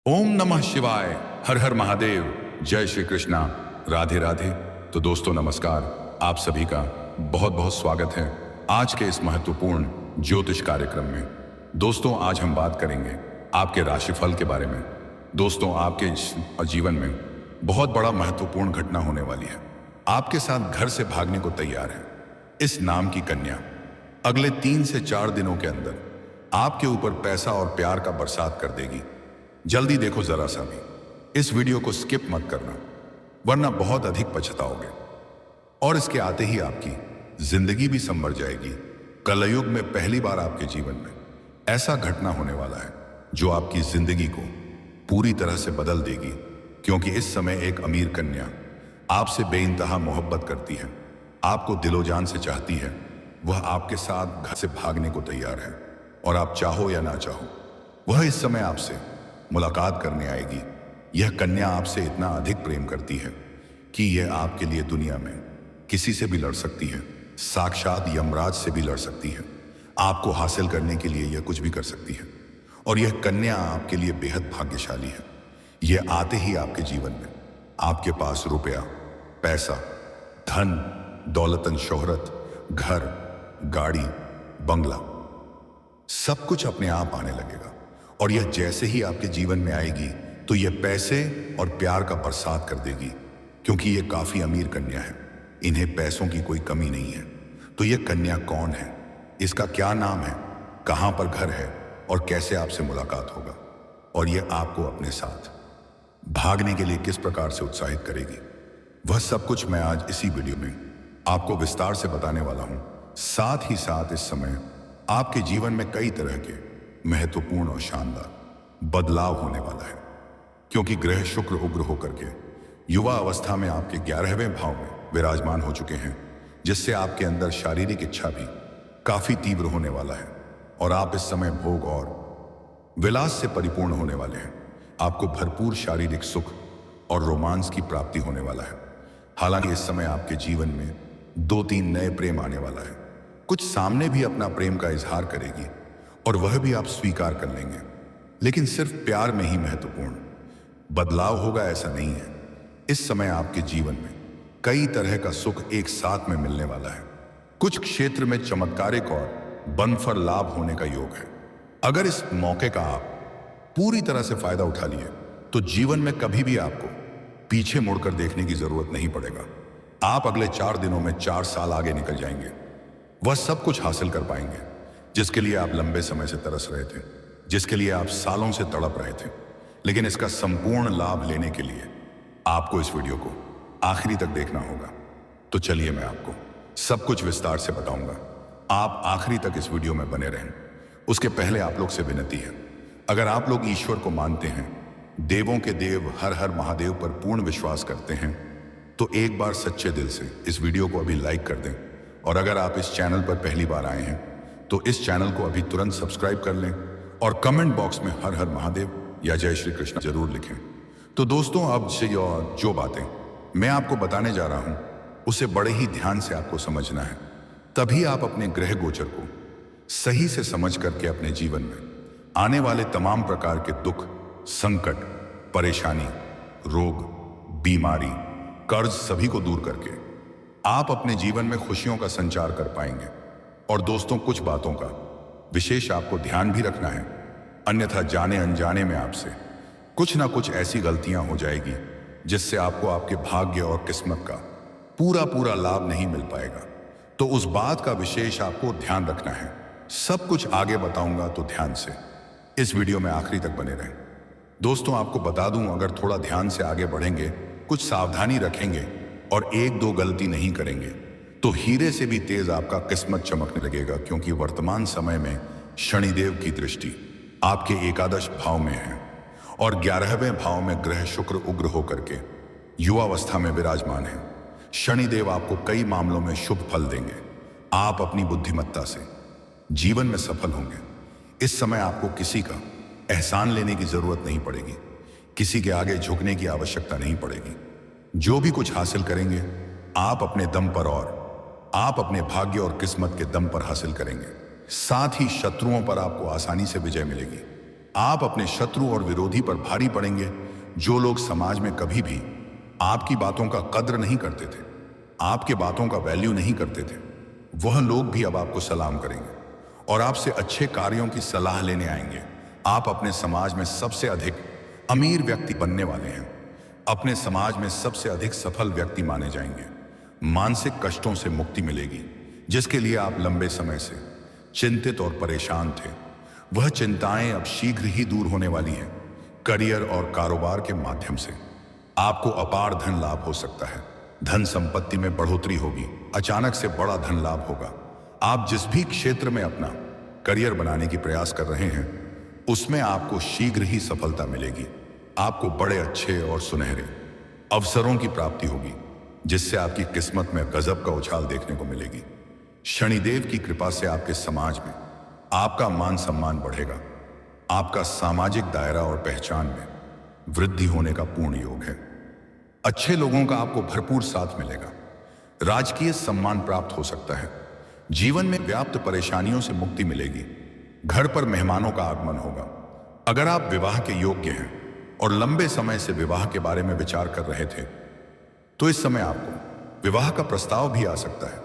ओम नमः शिवाय। हर हर महादेव। जय श्री कृष्णा। राधे राधे। तो दोस्तों नमस्कार, आप सभी का बहुत बहुत स्वागत है आज के इस महत्वपूर्ण ज्योतिष कार्यक्रम में। दोस्तों आज हम बात करेंगे आपके राशिफल के बारे में। दोस्तों आपके इस जीवन में बहुत बड़ा महत्वपूर्ण घटना होने वाली है। आपके साथ घर से भागने को तैयार है इस नाम की कन्या। अगले 3 से 4 दिनों के अंदर आपके ऊपर पैसा और प्यार का बरसात कर देगी। जल्दी देखो जरा सा भी, इस वीडियो को स्किप मत करना वरना बहुत अधिक पछताओगे और इसके आते ही आपकी जिंदगी भी संवर जाएगी। कलयुग में पहली बार आपके जीवन में ऐसा घटना होने वाला है जो आपकी जिंदगी को पूरी तरह से बदल देगी, क्योंकि इस समय एक अमीर कन्या आपसे बेइंतहा मोहब्बत करती है, आपको दिलो जान से चाहती है। वह आपके साथ घर से भागने को तैयार है और आप चाहो या ना चाहो वह इस समय आपसे मुलाकात करने आएगी। यह कन्या आपसे इतना अधिक प्रेम करती है कि यह आपके लिए दुनिया में किसी से भी लड़ सकती है, साक्षात यमराज से भी लड़ सकती है। आपको हासिल करने के लिए यह कुछ भी कर सकती है और यह कन्या आपके लिए बेहद भाग्यशाली है। यह आते ही आपके जीवन में आपके पास रुपया, पैसा, धन, दौलतन, शोहरत, घर, गाड़ी, बंगला सब कुछ अपने आप आने लगेगा। और यह जैसे ही आपके जीवन में आएगी तो यह पैसे और प्यार का बरसात कर देगी, क्योंकि यह काफी अमीर कन्या है, इन्हें पैसों की कोई कमी नहीं है। तो यह कन्या कौन है, इसका क्या नाम है, कहां पर घर है और कैसे आपसे मुलाकात होगा और यह आपको अपने साथ भागने के लिए किस प्रकार से उत्साहित करेगी, वह सब कुछ मैं आज इसी वीडियो में आपको विस्तार से बताने वाला हूं। साथ ही साथ इस समय आपके जीवन में कई तरह के महत्वपूर्ण और शानदार बदलाव होने वाला है, क्योंकि ग्रह शुक्र उग्र होकर के युवा अवस्था में आपके 11वें भाव में विराजमान हो चुके हैं, जिससे आपके अंदर शारीरिक इच्छा भी काफी तीव्र होने वाला है और आप इस समय भोग और विलास से परिपूर्ण होने वाले हैं। आपको भरपूर शारीरिक सुख और रोमांस की प्राप्ति होने वाला है। हालांकि इस समय आपके जीवन में 2-3 नए प्रेम आने वाला है। कुछ सामने भी अपना प्रेम का इजहार करेगी और वह भी आप स्वीकार कर लेंगे, लेकिन सिर्फ प्यार में ही महत्वपूर्ण बदलाव होगा ऐसा नहीं है। इस समय आपके जीवन में कई तरह का सुख एक साथ में मिलने वाला है। कुछ क्षेत्र में चमत्कारिक और बनफर लाभ होने का योग है। अगर इस मौके का आप पूरी तरह से फायदा उठा लिए तो जीवन में कभी भी आपको पीछे मुड़कर देखने की जरूरत नहीं पड़ेगा। आप अगले 4 दिनों में 4 साल आगे निकल जाएंगे। वह सब कुछ हासिल कर पाएंगे जिसके लिए आप लंबे समय से तरस रहे थे, जिसके लिए आप सालों से तड़प रहे थे। लेकिन इसका संपूर्ण लाभ लेने के लिए आपको इस वीडियो को आखिरी तक देखना होगा। तो चलिए मैं आपको सब कुछ विस्तार से बताऊंगा। आप आखिरी तक इस वीडियो में बने रहें। उसके पहले आप लोग से विनती है, अगर आप लोग ईश्वर को मानते हैं, देवों के देव हर हर महादेव पर पूर्ण विश्वास करते हैं, तो एक बार सच्चे दिल से इस वीडियो को अभी लाइक कर दें। और अगर आप इस चैनल पर पहली बार आए हैं तो इस चैनल को अभी तुरंत सब्सक्राइब कर लें और कमेंट बॉक्स में हर हर महादेव या जय श्री कृष्ण जरूर लिखें। तो दोस्तों अब से जो बातें मैं आपको बताने जा रहा हूं उसे बड़े ही ध्यान से आपको समझना है, तभी आप अपने ग्रह गोचर को सही से समझ करके अपने जीवन में आने वाले तमाम प्रकार के दुख, संकट, परेशानी, रोग, बीमारी, कर्ज सभी को दूर करके आप अपने जीवन में खुशियों का संचार कर पाएंगे। और दोस्तों कुछ बातों का विशेष आपको ध्यान भी रखना है, अन्यथा जाने अनजाने में आपसे कुछ ना कुछ ऐसी गलतियां हो जाएगी जिससे आपको आपके भाग्य और किस्मत का पूरा लाभ नहीं मिल पाएगा। तो उस बात का विशेष आपको ध्यान रखना है। सब कुछ आगे बताऊंगा, तो ध्यान से इस वीडियो में आखिरी तक बने रहें। दोस्तों आपको बता दूं, अगर थोड़ा ध्यान से आगे बढ़ेंगे, कुछ सावधानी रखेंगे और 1-2 गलती नहीं करेंगे तो हीरे से भी तेज आपका किस्मत चमकने लगेगा, क्योंकि वर्तमान समय में शनिदेव की दृष्टि आपके एकादश भाव में है और 11वें भाव में ग्रह शुक्र उग्र होकर के युवावस्था में विराजमान है। शनिदेव आपको कई मामलों में शुभ फल देंगे। आप अपनी बुद्धिमत्ता से जीवन में सफल होंगे। इस समय आपको किसी का एहसान लेने की जरूरत नहीं पड़ेगी, किसी के आगे झुकने की आवश्यकता नहीं पड़ेगी। जो भी कुछ हासिल करेंगे आप अपने दम पर और आप अपने भाग्य और किस्मत के दम पर हासिल करेंगे। साथ ही शत्रुओं पर आपको आसानी से विजय मिलेगी। आप अपने शत्रु और विरोधी पर भारी पड़ेंगे। जो लोग समाज में कभी भी आपकी बातों का कद्र नहीं करते थे, आपके बातों का वैल्यू नहीं करते थे, वह लोग भी अब आपको सलाम करेंगे और आपसे अच्छे कार्यों की सलाह लेने आएंगे। आप अपने समाज में सबसे अधिक अमीर व्यक्ति बनने वाले हैं। अपने समाज में सबसे अधिक सफल व्यक्ति माने जाएंगे। मानसिक कष्टों से मुक्ति मिलेगी, जिसके लिए आप लंबे समय से चिंतित और परेशान थे। वह चिंताएं अब शीघ्र ही दूर होने वाली हैं। करियर और कारोबार के माध्यम से आपको अपार धन लाभ हो सकता है। धन संपत्ति में बढ़ोतरी होगी। अचानक से बड़ा धन लाभ होगा। आप जिस भी क्षेत्र में अपना करियर बनाने की प्रयास कर रहे हैं, उसमें आपको शीघ्र ही सफलता मिलेगी। आपको बड़े अच्छे और सुनहरे अवसरों की प्राप्ति होगी, जिससे आपकी किस्मत में गजब का उछाल देखने को मिलेगी। शनिदेव की कृपा से आपके समाज में आपका मान सम्मान बढ़ेगा। आपका सामाजिक दायरा और पहचान में वृद्धि होने का पूर्ण योग है। अच्छे लोगों का आपको भरपूर साथ मिलेगा। राजकीय सम्मान प्राप्त हो सकता है। जीवन में व्याप्त परेशानियों से मुक्ति मिलेगी। घर पर मेहमानों का आगमन होगा। अगर आप विवाह के योग्य हैं और लंबे समय से विवाह के बारे में विचार कर रहे थे, तो इस समय आपको विवाह का प्रस्ताव भी आ सकता है।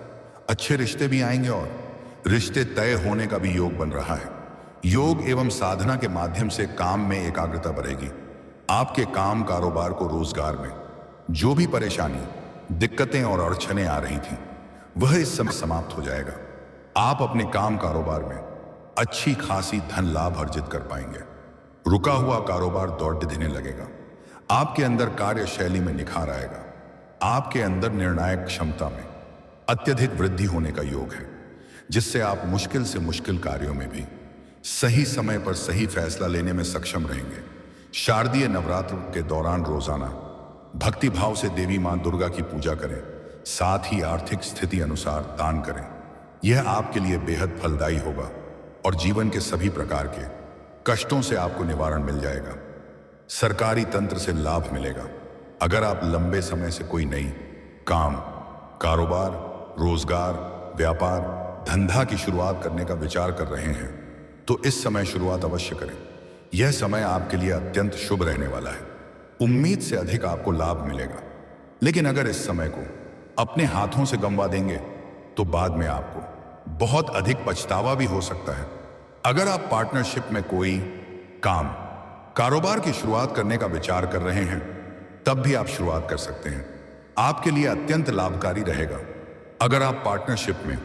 अच्छे रिश्ते भी आएंगे और रिश्ते तय होने का भी योग बन रहा है। योग एवं साधना के माध्यम से काम में एकाग्रता बढ़ेगी। आपके काम कारोबार को रोजगार में जो भी परेशानी, दिक्कतें और अड़चनें आ रही थीं, वह इस समय समाप्त हो जाएगा। आप अपने काम कारोबार में अच्छी खासी धन लाभ अर्जित कर पाएंगे। रुका हुआ कारोबार दौड़ देने लगेगा। आपके अंदर कार्यशैली में निखार आएगा। आपके अंदर निर्णायक क्षमता में अत्यधिक वृद्धि होने का योग है, जिससे आप मुश्किल से मुश्किल कार्यों में भी सही समय पर सही फैसला लेने में सक्षम रहेंगे। शारदीय नवरात्र के दौरान रोजाना भक्ति भाव से देवी मां दुर्गा की पूजा करें। साथ ही आर्थिक स्थिति अनुसार दान करें। यह आपके लिए बेहद फलदायी होगा और जीवन के सभी प्रकार के कष्टों से आपको निवारण मिल जाएगा। सरकारी तंत्र से लाभ मिलेगा। अगर आप लंबे समय से कोई नई काम, कारोबार, रोजगार, व्यापार, धंधा की शुरुआत करने का विचार कर रहे हैं, तो इस समय शुरुआत अवश्य करें। यह समय आपके लिए अत्यंत शुभ रहने वाला है। उम्मीद से अधिक आपको लाभ मिलेगा। लेकिन अगर इस समय को अपने हाथों से गंवा देंगे, तो बाद में आपको बहुत अधिक पछतावा भी हो सकता है। अगर आप पार्टनरशिप में कोई काम, कारोबार की शुरुआत करने का विचार कर रहे हैं, तब भी आप शुरुआत कर सकते हैं। आपके लिए अत्यंत लाभकारी रहेगा। अगर आप पार्टनरशिप में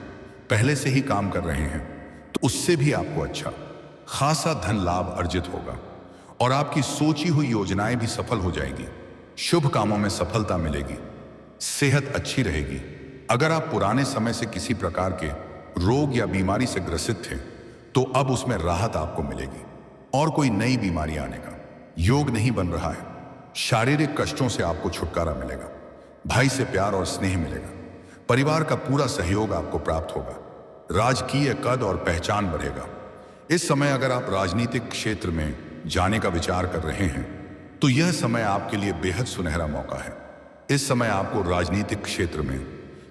पहले से ही काम कर रहे हैं, तो उससे भी आपको अच्छा खासा धन लाभ अर्जित होगा और आपकी सोची हुई योजनाएं भी सफल हो जाएंगी। शुभ कामों में सफलता मिलेगी। सेहत अच्छी रहेगी। अगर आप पुराने समय से किसी प्रकार के रोग या बीमारी से ग्रसित थे, तो अब उसमें राहत आपको मिलेगी और कोई नई बीमारी आने का योग नहीं बन रहा है। शारीरिक कष्टों से आपको छुटकारा मिलेगा। भाई से प्यार और स्नेह मिलेगा। परिवार का पूरा सहयोग आपको प्राप्त होगा। राजकीय कद और पहचान बढ़ेगा। इस समय अगर आप राजनीतिक क्षेत्र में जाने का विचार कर रहे हैं, तो यह समय आपके लिए बेहद सुनहरा मौका है। इस समय आपको राजनीतिक क्षेत्र में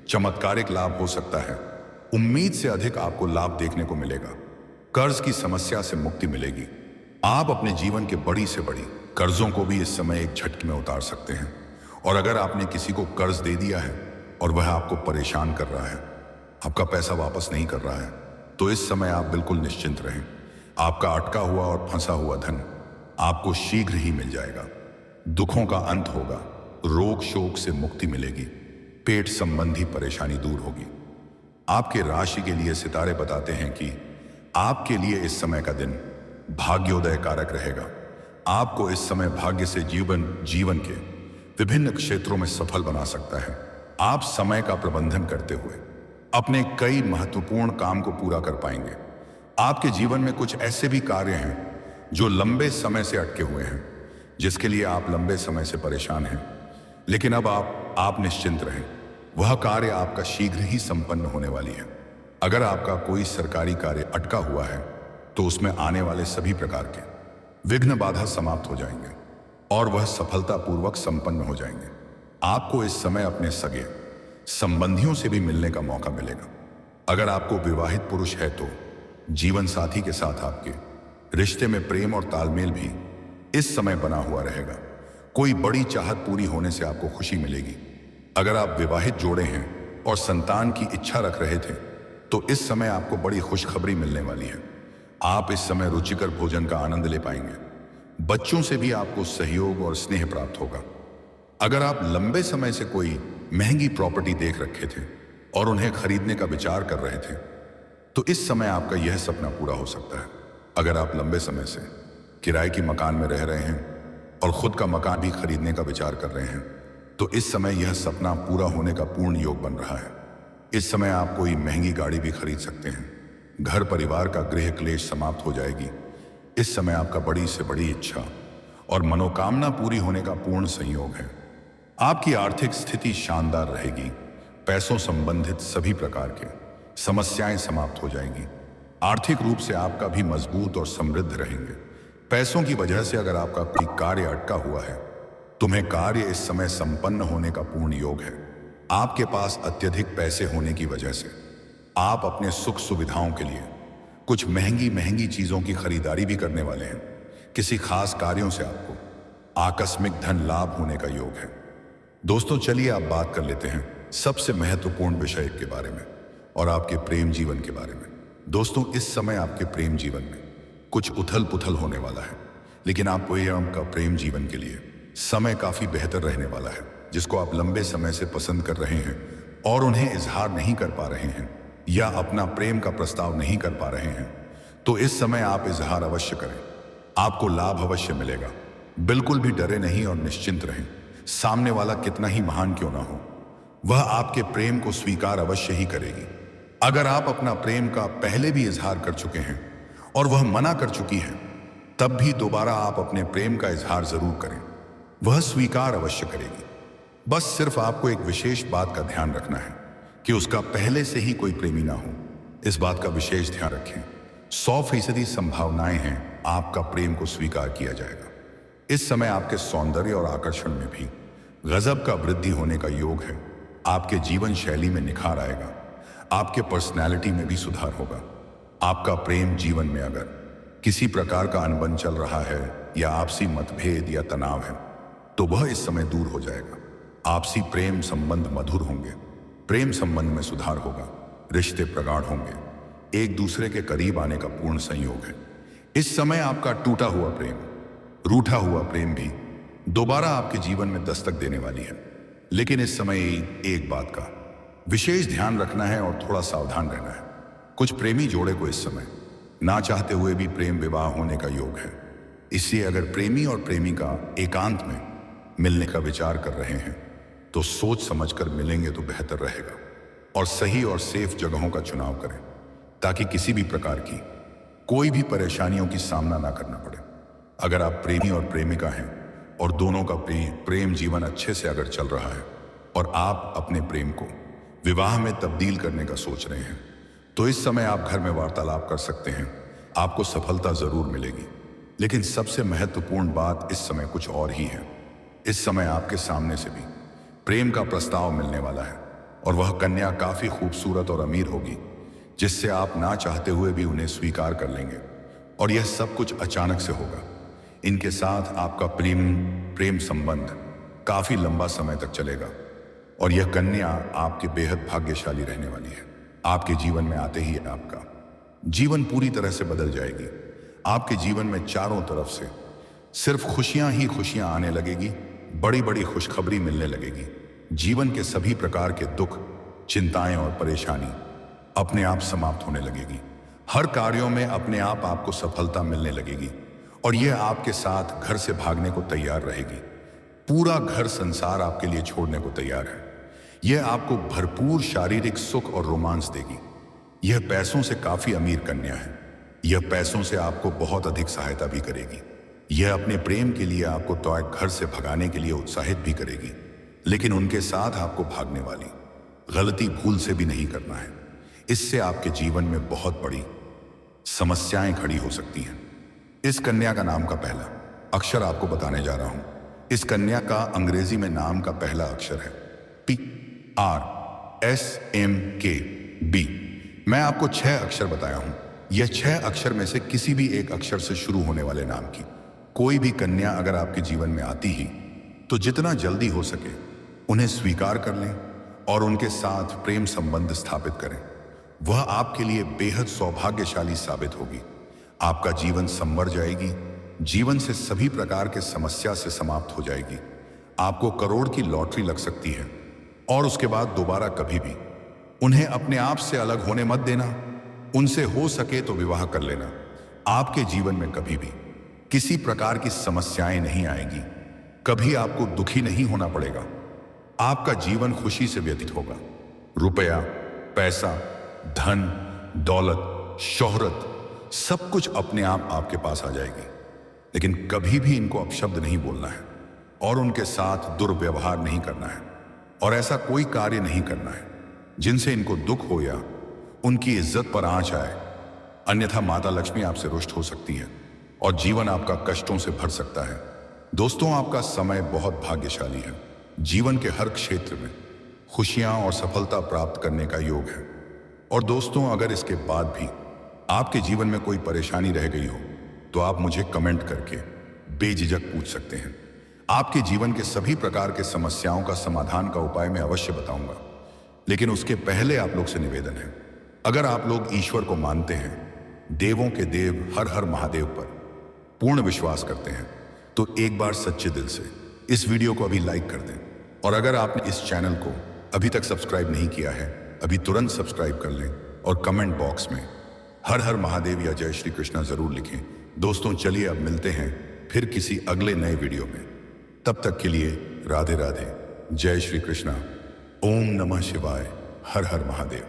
चमत्कारिक लाभ हो सकता है। उम्मीद से अधिक आपको लाभ देखने को मिलेगा। कर्ज की समस्या से मुक्ति मिलेगी। आप अपने जीवन के बड़ी से बड़ी कर्जों को भी इस समय एक झटके में उतार सकते हैं। और अगर आपने किसी को कर्ज दे दिया है और वह आपको परेशान कर रहा है, आपका पैसा वापस नहीं कर रहा है, तो इस समय आप बिल्कुल निश्चिंत रहें। आपका अटका हुआ और फंसा हुआ धन आपको शीघ्र ही मिल जाएगा। दुखों का अंत होगा। रोग शोक से मुक्ति मिलेगी। पेट संबंधी परेशानी दूर होगी। आपके राशि के लिए सितारे बताते हैं कि आपके लिए इस समय का दिन भाग्योदय कारक रहेगा। आपको इस समय भाग्य से जीवन के विभिन्न क्षेत्रों में सफल बना सकता है। आप समय का प्रबंधन करते हुए अपने कई महत्वपूर्ण काम को पूरा कर पाएंगे। आपके जीवन में कुछ ऐसे भी कार्य हैं जो लंबे समय से अटके हुए हैं, जिसके लिए आप लंबे समय से परेशान हैं, लेकिन अब आप निश्चिंत रहें। वह कार्य आपका शीघ्र ही संपन्न होने वाली है। अगर आपका कोई सरकारी कार्य अटका हुआ है, तो उसमें आने वाले सभी प्रकार के विघ्न बाधा समाप्त हो जाएंगे और वह सफलतापूर्वक संपन्न हो जाएंगे। आपको इस समय अपने सगे संबंधियों से भी मिलने का मौका मिलेगा। अगर आपको विवाहित पुरुष है, तो जीवन साथी के साथ आपके रिश्ते में प्रेम और तालमेल भी इस समय बना हुआ रहेगा। कोई बड़ी चाहत पूरी होने से आपको खुशी मिलेगी। अगर आप विवाहित जोड़े हैं और संतान की इच्छा रख रहे थे तो इस समय आपको बड़ी खुशखबरी मिलने वाली है। आप इस समय रुचिकर भोजन का आनंद ले पाएंगे। बच्चों से भी आपको सहयोग और स्नेह प्राप्त होगा। अगर आप लंबे समय से कोई महंगी प्रॉपर्टी देख रखे थे और उन्हें खरीदने का विचार कर रहे थे तो इस समय आपका यह सपना पूरा हो सकता है। अगर आप लंबे समय से किराए की मकान में रह रहे हैं और खुद का मकान भी खरीदने का विचार कर रहे हैं तो इस समय यह सपना पूरा होने का पूर्ण योग बन रहा है। इस समय आप कोई महंगी गाड़ी भी खरीद सकते हैं। घर परिवार का गृह क्लेश समाप्त हो जाएगी। इस समय आपका बड़ी से बड़ी इच्छा और मनोकामना पूरी होने का पूर्ण संयोग है। आपकी आर्थिक स्थिति शानदार रहेगी। पैसों संबंधित सभी प्रकार के समस्याएं समाप्त हो जाएंगी। आर्थिक रूप से आपका भी मजबूत और समृद्ध रहेंगे। पैसों की वजह से अगर आपका कोई कार्य अटका हुआ है तुम्हें कार्य इस समय संपन्न होने का पूर्ण योग है। आपके पास अत्यधिक पैसे होने की वजह से आप अपने सुख सुविधाओं के लिए कुछ महंगी महंगी चीजों की खरीदारी भी करने वाले हैं। किसी खास कार्यों से आपको आकस्मिक धन लाभ होने का योग है। दोस्तों चलिए आप बात कर लेते हैं सबसे महत्वपूर्ण विषय के बारे में और आपके प्रेम जीवन के बारे में। दोस्तों इस समय आपके प्रेम जीवन में कुछ उथल पुथल होने वाला है, लेकिन आपका प्रेम जीवन के लिए समय काफी बेहतर रहने वाला है। जिसको आप लंबे समय से पसंद कर रहे हैं और उन्हें इजहार नहीं कर पा रहे हैं या अपना प्रेम का प्रस्ताव नहीं कर पा रहे हैं तो इस समय आप इजहार अवश्य करें। आपको लाभ अवश्य मिलेगा। बिल्कुल भी डरे नहीं और निश्चिंत रहें। सामने वाला कितना ही महान क्यों ना हो वह आपके प्रेम को स्वीकार अवश्य ही करेगी। अगर आप अपना प्रेम का पहले भी इजहार कर चुके हैं और वह मना कर चुकी है तब भी दोबारा आप अपने प्रेम का इजहार जरूर करें। वह स्वीकार अवश्य करेगी। बस सिर्फ आपको एक विशेष बात का ध्यान रखना है कि उसका पहले से ही कोई प्रेमी ना हो। इस बात का विशेष ध्यान रखें। 100% संभावनाएं हैं आपका प्रेम को स्वीकार किया जाएगा। इस समय आपके सौंदर्य और आकर्षण में भी गजब का वृद्धि होने का योग है। आपके जीवन शैली में निखार आएगा। आपके पर्सनैलिटी में भी सुधार होगा। आपका प्रेम जीवन में अगर किसी प्रकार का अनबन चल रहा है या आपसी मतभेद या तनाव है तो वह इस समय दूर हो जाएगा। आपसी प्रेम संबंध मधुर होंगे। प्रेम संबंध में सुधार होगा। रिश्ते प्रगाढ़ होंगे। एक दूसरे के करीब आने का पूर्ण संयोग है। इस समय आपका टूटा हुआ प्रेम, रूठा हुआ प्रेम भी दोबारा आपके जीवन में दस्तक देने वाली है। लेकिन इस समय एक बात का विशेष ध्यान रखना है और थोड़ा सावधान रहना है। कुछ प्रेमी जोड़े को इस समय ना चाहते हुए भी प्रेम विवाह होने का योग है। इसलिए अगर प्रेमी और प्रेमिका एकांत में मिलने का विचार कर रहे हैं तो सोच समझकर मिलेंगे तो बेहतर रहेगा और सही और सेफ जगहों का चुनाव करें ताकि किसी भी प्रकार की कोई भी परेशानियों की सामना ना करना पड़े। अगर आप प्रेमी और प्रेमिका हैं और दोनों का प्रेम जीवन अच्छे से अगर चल रहा है और आप अपने प्रेम को विवाह में तब्दील करने का सोच रहे हैं तो इस समय आप घर में वार्तालाप कर सकते हैं। आपको सफलता जरूर मिलेगी। लेकिन सबसे महत्वपूर्ण बात इस समय कुछ और ही है। इस समय आपके सामने से भी प्रेम का प्रस्ताव मिलने वाला है और वह कन्या काफी खूबसूरत और अमीर होगी जिससे आप ना चाहते हुए भी उन्हें स्वीकार कर लेंगे और यह सब कुछ अचानक से होगा। इनके साथ आपका प्रेम संबंध काफी लंबा समय तक चलेगा और यह कन्या आपके बेहद भाग्यशाली रहने वाली है। आपके जीवन में आते ही आपका जीवन पूरी तरह से बदल जाएगी। आपके जीवन में चारों तरफ से सिर्फ खुशियां ही खुशियां आने लगेगी। बड़ी बड़ी खुशखबरी मिलने लगेगी। जीवन के सभी प्रकार के दुख, चिंताएं और परेशानी अपने आप समाप्त होने लगेगी। हर कार्यों में अपने आप आपको सफलता मिलने लगेगी और यह आपके साथ घर से भागने को तैयार रहेगी। पूरा घर संसार आपके लिए छोड़ने को तैयार है। यह आपको भरपूर शारीरिक सुख और रोमांस देगी। यह पैसों से काफी अमीर कन्या है। यह पैसों से आपको बहुत अधिक सहायता भी करेगी। यह अपने प्रेम के लिए आपको तो घर से भगाने के लिए उत्साहित भी करेगी, लेकिन उनके साथ आपको भागने वाली गलती भूल से भी नहीं करना है। इससे आपके जीवन में बहुत बड़ी समस्याएं खड़ी हो सकती हैं। इस कन्या का नाम का पहला अक्षर आपको बताने जा रहा हूं। इस कन्या का अंग्रेजी में नाम का पहला अक्षर है PRSMKB। मैं आपको 6 अक्षर बताया हूं। यह 6 अक्षर में से किसी भी एक अक्षर से शुरू होने वाले नाम की कोई भी कन्या अगर आपके जीवन में आती ही तो जितना जल्दी हो सके उन्हें स्वीकार कर लें और उनके साथ प्रेम संबंध स्थापित करें। वह आपके लिए बेहद सौभाग्यशाली साबित होगी। आपका जीवन संवर जाएगी, जीवन से सभी प्रकार के समस्या से समाप्त हो जाएगी। आपको करोड़ की लॉटरी लग सकती है और उसके बाद दोबारा कभी भी उन्हें अपने आप से अलग होने मत देना। उनसे हो सके तो विवाह कर लेना। आपके जीवन में कभी भी किसी प्रकार की समस्याएं नहीं आएगी, कभी आपको दुखी नहीं होना पड़ेगा। आपका जीवन खुशी से व्यतीत होगा। रुपया, पैसा, धन, दौलत, शोहरत सब कुछ अपने आप आपके पास आ जाएगी। लेकिन कभी भी इनको अपशब्द नहीं बोलना है और उनके साथ दुर्व्यवहार नहीं करना है और ऐसा कोई कार्य नहीं करना है जिनसे इनको दुख हो या उनकी इज्जत पर आंच आए। अन्यथा माता लक्ष्मी आपसे रुष्ट हो सकती है और जीवन आपका कष्टों से भर सकता है। दोस्तों, आपका समय बहुत भाग्यशाली है। जीवन के हर क्षेत्र में खुशियां और सफलता प्राप्त करने का योग है। और दोस्तों, अगर इसके बाद भी आपके जीवन में कोई परेशानी रह गई हो तो आप मुझे कमेंट करके बेझिझक पूछ सकते हैं। आपके जीवन के सभी प्रकार के समस्याओं का समाधान का उपाय मैं अवश्य बताऊंगा। लेकिन उसके पहले आप लोग से निवेदन है, अगर आप लोग ईश्वर को मानते हैं, देवों के देव हर हर महादेव पर पूर्ण विश्वास करते हैं, तो एक बार सच्चे दिल से इस वीडियो को अभी लाइक कर दें। और अगर आपने इस चैनल को अभी तक सब्सक्राइब नहीं किया है, अभी तुरंत सब्सक्राइब कर लें और कमेंट बॉक्स में हर हर महादेव या जय श्री कृष्णा जरूर लिखें। दोस्तों, चलिए अब मिलते हैं फिर किसी अगले नए वीडियो में। तब तक के लिए राधे राधे, जय श्री कृष्णा, ओम नमः शिवाय, हर हर महादेव।